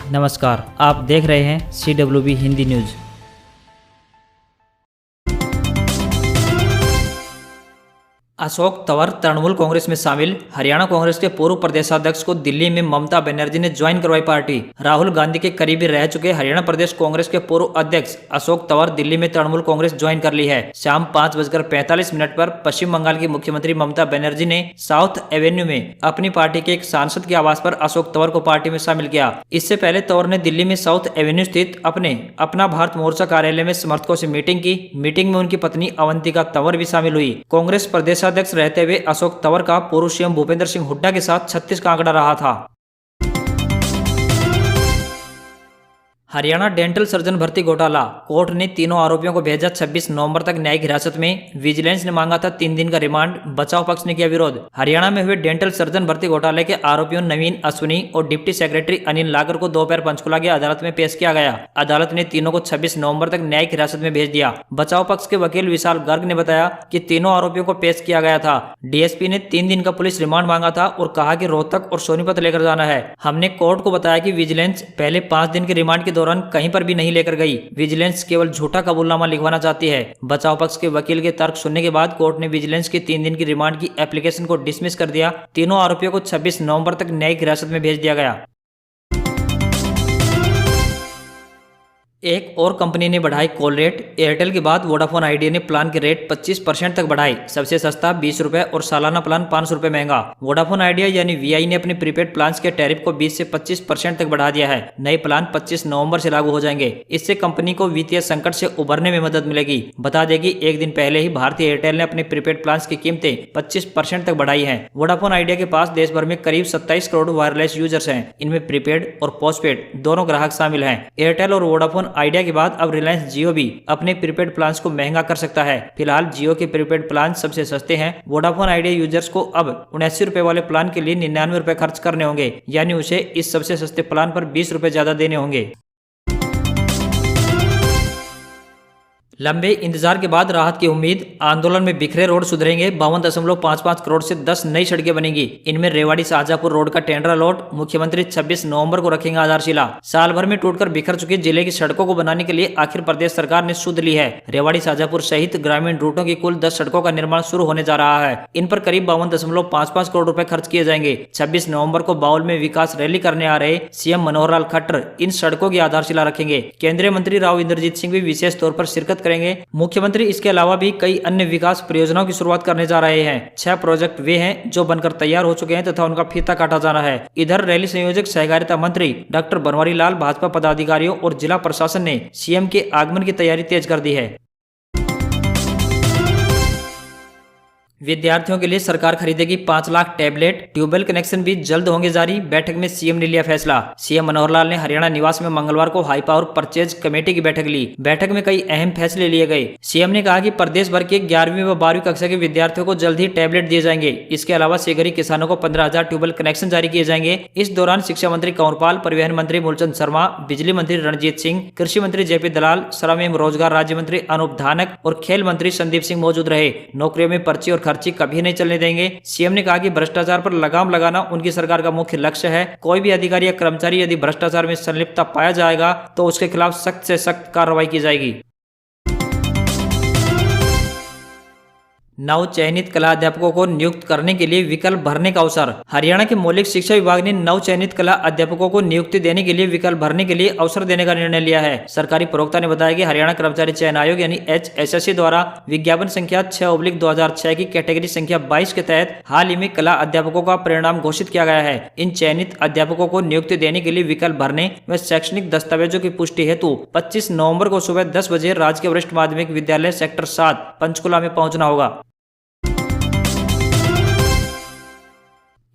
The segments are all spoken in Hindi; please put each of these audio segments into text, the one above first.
नमस्कार, आप देख रहे हैं CWB हिंदी न्यूज़। अशोक तंवर तृणमूल कांग्रेस में शामिल। हरियाणा कांग्रेस के पूर्व प्रदेशाध्यक्ष को दिल्ली में ममता बनर्जी ने ज्वाइन करवाई पार्टी। राहुल गांधी के करीबी रह चुके हरियाणा प्रदेश कांग्रेस के पूर्व अध्यक्ष अशोक तंवर दिल्ली में तृणमूल कांग्रेस ज्वाइन कर ली है। शाम 5:45 पर पश्चिम बंगाल की मुख्यमंत्री ममता बनर्जी ने साउथ एवेन्यू में अपनी पार्टी के एक सांसद के आवास पर अशोक तंवर को पार्टी में शामिल किया। इससे पहले तंवर ने दिल्ली में साउथ एवेन्यू स्थित अपना भारत मोर्चा कार्यालय में समर्थकों से मीटिंग की। मीटिंग में उनकी पत्नी अवंतिका तंवर भी शामिल हुई। कांग्रेस प्रदेश अध्यक्ष रहते हुए अशोक तंवर का पूर्व सीएम भूपेंद्र सिंह हुड्डा के साथ 36 का आंकड़ा रहा था। हरियाणा डेंटल सर्जन भर्ती घोटाला। कोर्ट ने तीनों आरोपियों को भेजा 26 नवंबर तक न्यायिक हिरासत में। विजिलेंस ने मांगा था 3 दिन का रिमांड। बचाव पक्ष ने किया विरोध। हरियाणा में हुए डेंटल सर्जन भर्ती घोटाले के आरोपियों नवीन अश्विनी और डिप्टी सेक्रेटरी अनिल लागर को दोपहर पंचकुला की अदालत में पेश किया गया। अदालत ने तीनों को 26 नवंबर तक न्यायिक हिरासत में भेज दिया। बचाव पक्ष के वकील विशाल गर्ग ने बताया कि तीनों आरोपियों को पेश किया गया था। डीएसपी ने 3 दिन का पुलिस रिमांड मांगा था और कहा कि रोहतक और सोनीपत लेकर जाना है। हमने कोर्ट को बताया कि विजिलेंस पहले 5 दिन के रिमांड के दौरान कहीं पर भी नहीं लेकर गई। विजिलेंस केवल झूठा कबूलनामा लिखवाना चाहती है। बचाव पक्ष के वकील के तर्क सुनने के बाद कोर्ट ने विजिलेंस की 3 दिन की रिमांड की एप्लीकेशन को डिसमिस कर दिया। तीनों आरोपियों को 26 नवंबर तक न्यायिक हिरासत में भेज दिया गया। एक और कंपनी ने बढ़ाई कॉल रेट। एयरटेल के बाद वोडाफोन आइडिया ने प्लान के रेट 25% तक बढ़ाई। सबसे सस्ता 20 रुपए और सालाना प्लान 500 रुपए महंगा। वोडाफोन आइडिया यानी वीआई ने अपने प्रीपेड प्लान के टैरिफ को 20 से 25% तक बढ़ा दिया है। नए प्लान 25 नवंबर से लागू हो जाएंगे। इससे कंपनी को वित्तीय संकट से उबरने में मदद मिलेगी। बता दें कि एक दिन पहले ही भारतीय एयरटेल ने अपने प्रीपेड प्लान की कीमतें 25% तक बढ़ाई है। वोडाफोन आइडिया के पास देश भर में करीब 27 करोड़ वायरलेस यूजर्स हैं। इनमें प्रीपेड और पोस्टपेड दोनों ग्राहक शामिल हैं। एयरटेल और वोडाफोन आइडिया के बाद अब रिलायंस जियो भी अपने प्रीपेड प्लान्स को महंगा कर सकता है। फिलहाल जियो के प्रीपेड प्लान सबसे सस्ते हैं। वोडाफोन आइडिया यूजर्स को अब 79 रुपए वाले प्लान के लिए 99 रुपए खर्च करने होंगे, यानी उसे इस सबसे सस्ते प्लान पर 20 रुपए ज्यादा देने होंगे। लंबे इंतजार के बाद राहत की उम्मीद। आंदोलन में बिखरे रोड सुधरेंगे। 52.55 करोड़ से 10 नई सड़कें बनेंगी। इनमें रेवाड़ी शाहजहांपुर रोड का टेंडर अलॉट। मुख्यमंत्री 26 नवंबर को रखेंगे आधारशिला। साल भर में टूटकर बिखर चुके जिले की सड़कों को बनाने के लिए आखिर प्रदेश सरकार ने सुध ली है। रेवाड़ी शाहजहांपुर सहित ग्रामीण रूटों की कुल 10 सड़कों का निर्माण शुरू होने जा रहा है। इन पर करीब 52.55 करोड़ रुपए खर्च किए जाएंगे। 26 नवंबर को बाउल में विकास रैली करने आ रहे सीएम मनोहर लाल खट्टर इन सड़कों की आधारशिला रखेंगे। केंद्रीय मंत्री राव इंद्रजीत सिंह भी विशेष तौर पर शिरकत करेंगे। मुख्यमंत्री इसके अलावा भी कई अन्य विकास परियोजनाओं की शुरुआत करने जा रहे हैं। 6 प्रोजेक्ट वे हैं जो बनकर तैयार हो चुके हैं तथा उनका फीता काटा जाना है। इधर रैली संयोजक सहकारिता मंत्री डॉक्टर बनवारी लाल, भाजपा पदाधिकारियों और जिला प्रशासन ने सीएम के आगमन की तैयारी तेज कर दी है। विद्यार्थियों के लिए सरकार खरीदेगी 5 लाख टैबलेट। ट्यूबवेल कनेक्शन भी जल्द होंगे जारी। बैठक में सीएम ने लिया फैसला। सीएम मनोहर लाल ने हरियाणा निवास में मंगलवार को हाई पावर परचेज कमेटी की बैठक ली। बैठक में कई अहम फैसले लिए गए। सीएम ने कहा कि प्रदेश भर के 11वीं व 12वीं कक्षा के विद्यार्थियों को जल्द ही टैबलेट दिए जाएंगे। इसके अलावा सेगरी किसानों को 15,000 ट्यूबवेल कनेक्शन जारी किए जाएंगे। इस दौरान शिक्षा मंत्री कंवरपाल, परिवहन मंत्री मूलचंद शर्मा, बिजली मंत्री रणजीत सिंह, कृषि मंत्री जेपी दलाल, श्रम एवं रोजगार राज्य मंत्री अनूप धानक और खेल मंत्री संदीप सिंह मौजूद रहे। नौकरियों में पर्ची और खर्ची कभी नहीं चलने देंगे। सीएम ने कहा कि भ्रष्टाचार पर लगाम लगाना उनकी सरकार का मुख्य लक्ष्य है। कोई भी अधिकारी या कर्मचारी यदि भ्रष्टाचार में संलिप्तता पाया जाएगा तो उसके खिलाफ सख्त से सख्त कार्रवाई की जाएगी। नव चयनित कला अध्यापकों को नियुक्त करने के लिए विकल्प भरने का अवसर। हरियाणा के मौलिक शिक्षा विभाग ने नव चयनित कला अध्यापकों को नियुक्ति देने के लिए विकल्प भरने के लिए अवसर देने का निर्णय लिया है। सरकारी प्रवक्ता ने बताया कि हरियाणा कर्मचारी चयन आयोग यानी HSSC द्वारा विज्ञापन संख्या 6/2006 की कैटेगरी संख्या 22 के तहत हाल ही में कला अध्यापकों का परिणाम घोषित किया गया है। इन चयनित अध्यापकों को नियुक्ति देने के लिए विकल्प भरने व शैक्षणिक दस्तावेजों की पुष्टि हेतु 25 नवंबर को सुबह 10 बजे राजकीय वरिष्ठ माध्यमिक विद्यालय सेक्टर 7 पंचकुला में पहुंचना होगा।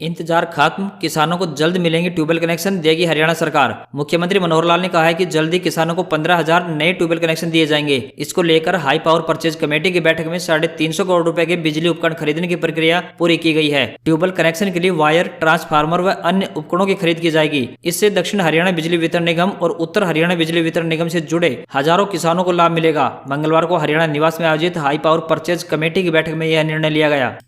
इंतजार खत्म। किसानों को जल्द मिलेंगे ट्यूबवेल कनेक्शन, देगी हरियाणा सरकार। मुख्यमंत्री मनोहर लाल ने कहा है कि जल्द ही किसानों को 15,000 नए ट्यूबवेल कनेक्शन दिए जाएंगे। इसको लेकर हाई पावर परचेज कमेटी की बैठक में 350 करोड़ रुपए के बिजली उपकरण खरीदने की प्रक्रिया पूरी की गई है। ट्यूबवेल कनेक्शन के लिए वायर, ट्रांसफार्मर व अन्य उपकरणों की खरीद की जाएगी। इससे दक्षिण हरियाणा बिजली वितरण निगम और उत्तर हरियाणा बिजली वितरण निगम से जुड़े हजारों किसानों को लाभ मिलेगा। मंगलवार को हरियाणा निवास में आयोजित हाई पावर परचेज कमेटी की बैठक में यह निर्णय लिया गया।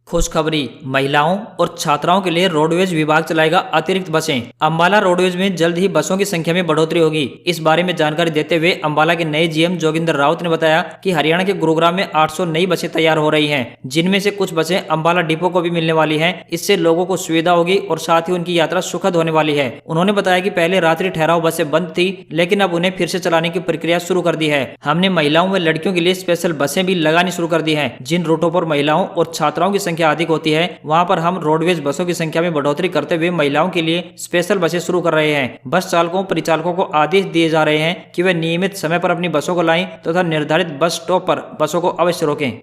खुशखबरी, महिलाओं और छात्राओं के लिए रोडवेज विभाग चलाएगा अतिरिक्त बसें। अंबाला रोडवेज में जल्द ही बसों की संख्या में बढ़ोतरी होगी। इस बारे में जानकारी देते हुए अंबाला के नए जीएम जोगिंदर राउत ने बताया कि हरियाणा के गुरुग्राम में 800 नई बसें तैयार हो रही हैं, जिनमें से कुछ बसें अंबाला डिपो को भी मिलने वाली हैं। इससे लोगों को सुविधा होगी और साथ ही उनकी यात्रा सुखद होने वाली है। उन्होंने बताया कि पहले रात्रि ठहराव बसें बंद थी, लेकिन अब उन्हें फिर से चलाने की प्रक्रिया शुरू कर दी है। हमने महिलाओं व लड़कियों के लिए स्पेशल बसें भी लगानी शुरू कर दी हैं। जिन रूटों पर महिलाओं और छात्राओं की संख्या अधिक होती है, वहां पर हम रोडवेज बसों की संख्या में बढ़ोतरी करते हुए महिलाओं के लिए स्पेशल बसें शुरू कर रहे हैं। बस चालकों परिचालकों को आदेश दिए जा रहे हैं कि वे नियमित समय पर अपनी बसों को लाएं तथा निर्धारित बस स्टॉप पर बसों को अवश्य रोकें।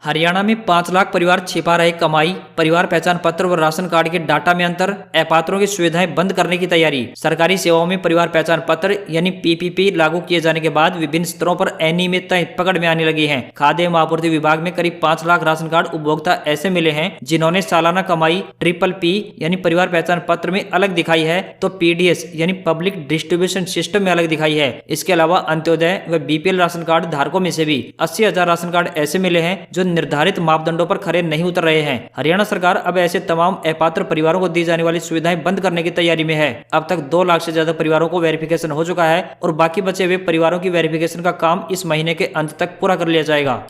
हरियाणा में 5 लाख परिवार छिपा रहे कमाई, परिवार पहचान पत्र व राशन कार्ड के डाटा में अंतर, अपात्रों की सुविधाएं बंद करने की तैयारी। सरकारी सेवाओं में परिवार पहचान पत्र यानी पीपीपी लागू किए जाने के बाद विभिन्न स्तरों पर अनियमितताएं पकड़ में आने लगी हैं। खाद्य एवं आपूर्ति विभाग में करीब 5 लाख राशन कार्ड उपभोक्ता ऐसे मिले हैं जिन्होंने सालाना कमाई PPP यानी परिवार पहचान पत्र में अलग दिखाई है, तो PDS यानी पब्लिक डिस्ट्रीब्यूशन सिस्टम में अलग दिखाई है। इसके अलावा अंत्योदय व BPL राशन कार्ड धारकों में से भी 80,000 राशन कार्ड ऐसे मिले हैं जो निर्धारित मापदंडों पर खरे नहीं उतर रहे हैं। हरियाणा सरकार अब ऐसे तमाम अपात्र परिवारों को दी जाने वाली सुविधाएं बंद करने की तैयारी में है। अब तक 2 लाख से ज्यादा परिवारों को वेरिफिकेशन हो चुका है और बाकी बचे हुए परिवारों की वेरिफिकेशन का काम इस महीने के अंत तक पूरा कर लिया जाएगा।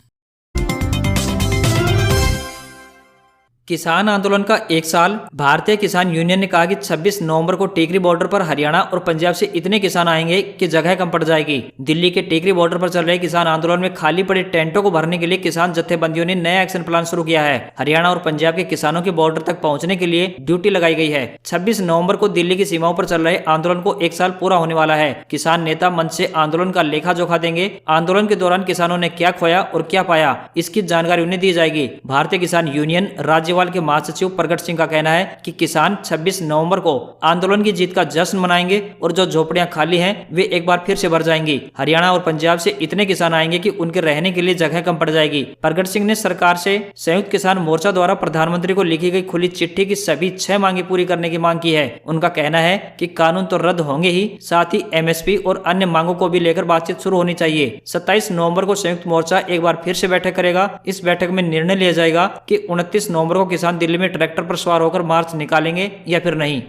किसान आंदोलन का 1 साल। भारतीय किसान यूनियन ने कहा कि 26 नवंबर को टेकरी बॉर्डर पर हरियाणा और पंजाब से इतने किसान आएंगे कि जगह कम पड़ जाएगी। दिल्ली के टेकरी बॉर्डर पर चल रहे किसान आंदोलन में खाली पड़े टेंटों को भरने के लिए किसान जत्थेबंदियों ने नया एक्शन प्लान शुरू किया है। हरियाणा और पंजाब के किसानों के बॉर्डर तक पहुंचने के लिए ड्यूटी लगाई गई है। 26 नवम्बर को दिल्ली की सीमाओं पर चल रहे आंदोलन को 1 साल पूरा होने वाला है। किसान नेता मंच से आंदोलन का लेखा जोखा देंगे। आंदोलन के दौरान किसानों ने क्या खोया और क्या पाया, इसकी जानकारी उन्हें दी जाएगी। भारतीय किसान यूनियन राज्यपाल के महासचिव प्रगट सिंह का कहना है कि किसान 26 नवंबर को आंदोलन की जीत का जश्न मनाएंगे और जो झोपड़ियां खाली हैं वे एक बार फिर से भर जाएंगी। हरियाणा और पंजाब से इतने किसान आएंगे कि उनके रहने के लिए जगह कम पड़ जाएगी। प्रगट सिंह ने सरकार से संयुक्त किसान मोर्चा द्वारा प्रधानमंत्री को लिखी गई खुली चिट्ठी की सभी 6 मांगे पूरी करने की मांग की है। उनका कहना है कि कानून तो रद्द होंगे ही, साथ ही MSP और अन्य मांगों को भी लेकर बातचीत शुरू होनी चाहिए। 27 नवंबर को संयुक्त मोर्चा एक बार फिर से बैठक करेगा। इस बैठक में निर्णय लिया जाएगा कि 29 नवंबर को किसान दिल्ली में ट्रैक्टर पर सवार होकर मार्च निकालेंगे या फिर नहीं।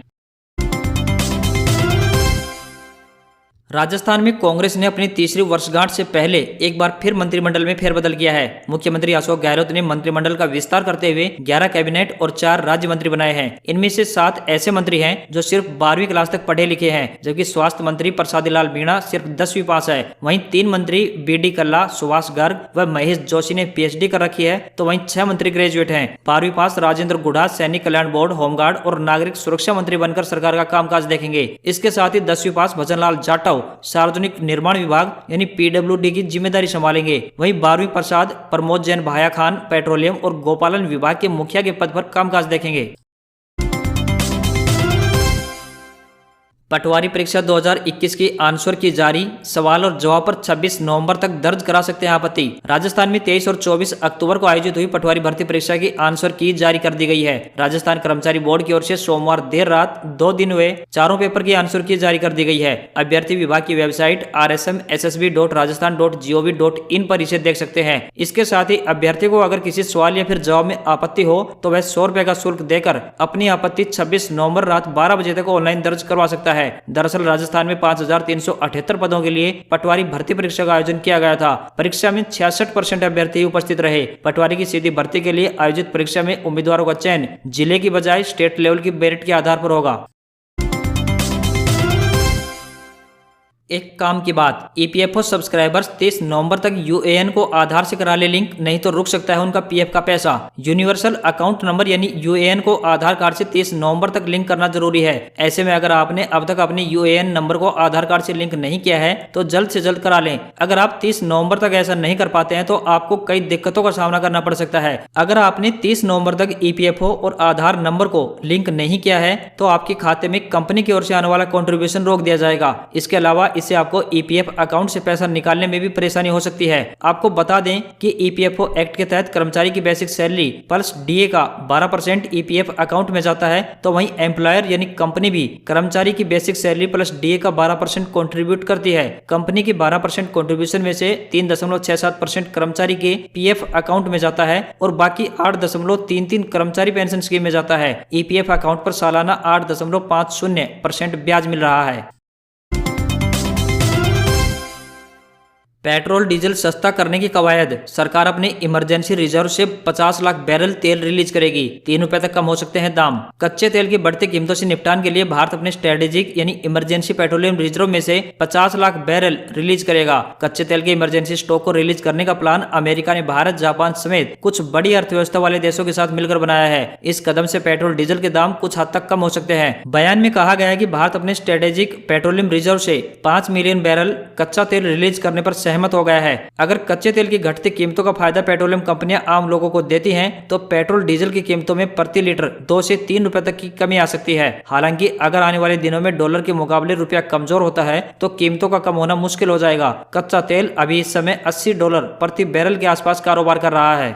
राजस्थान में कांग्रेस ने अपनी तीसरी वर्षगांठ से पहले एक बार फिर मंत्रिमंडल में फेरबदल किया है। मुख्यमंत्री अशोक गहलोत ने मंत्रिमंडल का विस्तार करते हुए 11 कैबिनेट और 4 राज्य मंत्री बनाए हैं। इनमें से 7 ऐसे मंत्री हैं जो सिर्फ 12वीं क्लास तक पढ़े लिखे हैं, जबकि स्वास्थ्य मंत्री प्रसादी लाल मीणा सिर्फ 10वीं पास है। वहीं 3 मंत्री BD कल्ला, सुभाष गर्ग व महेश जोशी ने PhD कर रखी है, तो वहीं 6 मंत्री ग्रेजुएट हैं। 12वीं पास राजेंद्र गुढ़ा सैनिक कल्याण बोर्ड, होमगार्ड और नागरिक सुरक्षा मंत्री बनकर सरकार का कामकाज देखेंगे। इसके साथ ही 10वीं पास भजनलाल जाटव सार्वजनिक निर्माण विभाग यानी PWD की जिम्मेदारी संभालेंगे। वहीं 12वीं प्रसाद प्रमोद जैन भाया खान पेट्रोलियम और गोपालन विभाग के मुखिया के पद पर कामकाज देखेंगे। पटवारी परीक्षा 2021 की आंसर की जारी। सवाल और जवाब पर 26 नवंबर तक दर्ज करा सकते हैं आपत्ति। राजस्थान में 23 और 24 अक्टूबर को आयोजित हुई पटवारी भर्ती परीक्षा की आंसर की जारी कर दी गई है। राजस्थान कर्मचारी बोर्ड की ओर से सोमवार देर रात 2 दिन हुए चारों पेपर की आंसर की जारी कर दी गई है। अभ्यर्थी विभाग की वेबसाइट rsmssb.rajasthan.gov.in पर इसे देख सकते हैं। इसके साथ ही अभ्यर्थी को अगर किसी सवाल या फिर जवाब में आपत्ति हो तो वह 100 रुपए का शुल्क देकर अपनी आपत्ति 26 नवंबर रात 12 बजे तक ऑनलाइन दर्ज करवा सकता है। दरअसल राजस्थान में 5,378 पदों के लिए पटवारी भर्ती परीक्षा का आयोजन किया गया था। परीक्षा में 66% अभ्यर्थी उपस्थित रहे। पटवारी की सीधी भर्ती के लिए आयोजित परीक्षा में उम्मीदवारों का चयन जिले की बजाय स्टेट लेवल की मेरिट के आधार पर होगा। एक काम की बात, EPFO सब्सक्राइबर्स 23 नवंबर तक UAN को आधार से करा ले लिंक, नहीं तो रुक सकता है उनका PF का पैसा। यूनिवर्सल अकाउंट नंबर यानी UAN को आधार कार्ड से 23 नवंबर तक लिंक करना जरूरी है। ऐसे में अगर आपने अब तक अपने UAN नंबर को आधार कार्ड से लिंक नहीं किया है तो जल्द से जल्द करा लें। अगर आप 30 नवंबर तक ऐसा नहीं कर पाते हैं तो आपको कई दिक्कतों का सामना करना पड़ सकता है। अगर आपने 30 नवंबर तक EPFO और आधार नंबर को लिंक नहीं किया है तो आपके खाते में कंपनी की ओर से आने वाला कंट्रीब्यूशन रोक दिया जाएगा। इसके अलावा इससे आपको ईपीएफ अकाउंट से पैसा निकालने में भी परेशानी हो सकती है। आपको बता दें कि ईपीएफओ एक्ट के तहत कर्मचारी की बेसिक सैलरी प्लस डीए का 12% ईपीएफ अकाउंट में जाता है, तो वहीं एम्प्लॉयर यानी कंपनी भी कर्मचारी की बेसिक सैलरी प्लस डीए का 12% कंट्रीब्यूट करती है। कंपनी की 12% कंट्रीब्यूशन में से 3.67% कर्मचारी के पीएफ अकाउंट में जाता है और बाकी 8.33 कर्मचारी पेंशन स्कीम में जाता है। ईपीएफ अकाउंट पर सालाना 8.50% ब्याज मिल रहा है। पेट्रोल डीजल सस्ता करने की कवायद। सरकार अपने इमरजेंसी रिजर्व से 50 लाख बैरल तेल रिलीज करेगी। 3 रुपए तक कम हो सकते हैं दाम। कच्चे तेल की बढ़ती कीमतों से निपटान के लिए भारत अपने स्ट्रेटेजिक यानी इमरजेंसी पेट्रोलियम रिजर्व में से 50 लाख बैरल रिलीज करेगा। कच्चे तेल के इमरजेंसी स्टॉक को रिलीज करने का प्लान अमेरिका ने भारत, जापान समेत कुछ बड़ी अर्थव्यवस्था वाले देशों के साथ मिलकर बनाया है। इस कदम से पेट्रोल डीजल के दाम कुछ हद तक कम हो सकते हैं। बयान में कहा गया है कि भारत अपने स्ट्रेटेजिक पेट्रोलियम रिजर्व से 5 मिलियन बैरल कच्चा तेल रिलीज करने पर सहमत हो गया है। अगर कच्चे तेल की घटती कीमतों का फायदा पेट्रोलियम कंपनियां आम लोगों को देती हैं, तो पेट्रोल डीजल की कीमतों में प्रति लीटर 2 से 3 रुपए तक की कमी आ सकती है। हालांकि अगर आने वाले दिनों में डॉलर के मुकाबले रुपया कमजोर होता है तो कीमतों का कम होना मुश्किल हो जाएगा। कच्चा तेल अभी इस समय $80 प्रति बैरल के आसपास कारोबार कर रहा है।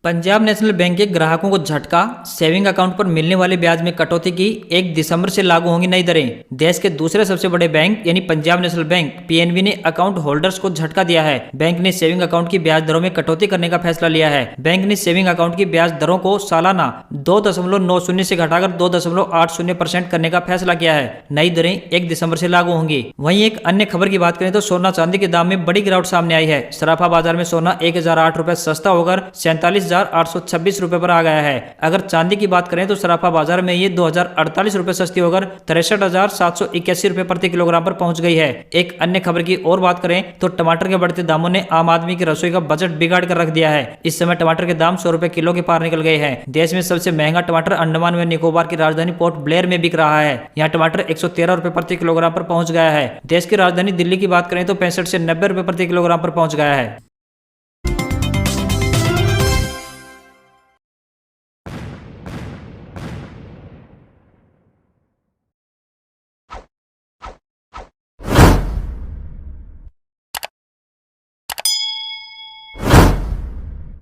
पंजाब नेशनल बैंक के ग्राहकों को झटका। सेविंग अकाउंट पर मिलने वाले ब्याज में कटौती की 1 दिसंबर से लागू होंगी नई दरें। देश के दूसरे सबसे बड़े बैंक यानी पंजाब नेशनल बैंक पीएनबी ने अकाउंट होल्डर्स को झटका दिया है। बैंक ने सेविंग अकाउंट की ब्याज दरों में कटौती करने का फैसला लिया है। बैंक ने सेविंग अकाउंट की ब्याज दरों को सालाना 2.90 से घटाकर 2.80% करने का फैसला किया है। नई दरें 1 दिसंबर से लागू होंगी। वहीं एक अन्य खबर की बात करें तो सोना चांदी के दाम में बड़ी गिरावट सामने आई है। सराफा बाजार में सोना 1008 रुपए सस्ता होकर 47,826 रुपए पर आ गया है। अगर चांदी की बात करें तो सराफा बाजार में ये 2048 रुपए सस्ती होकर 63,781 रुपए प्रति किलोग्राम पर पहुंच गई है। एक अन्य खबर की और बात करें तो टमाटर के बढ़ते दामों ने आम आदमी की रसोई का बजट बिगाड़ कर रख दिया है। इस समय टमाटर के दाम 100 रुपए किलो के पार निकल गए हैं। देश में सबसे महंगा टमाटर अंडमान व निकोबार की राजधानी पोर्ट ब्लेयर में बिक रहा है। यहाँ टमाटर 113 रुपए प्रति किलोग्राम पर पहुंच गया है। देश की राजधानी दिल्ली की बात करें तो 65 से 90 रुपए प्रति किलोग्राम पर पहुंच गया है।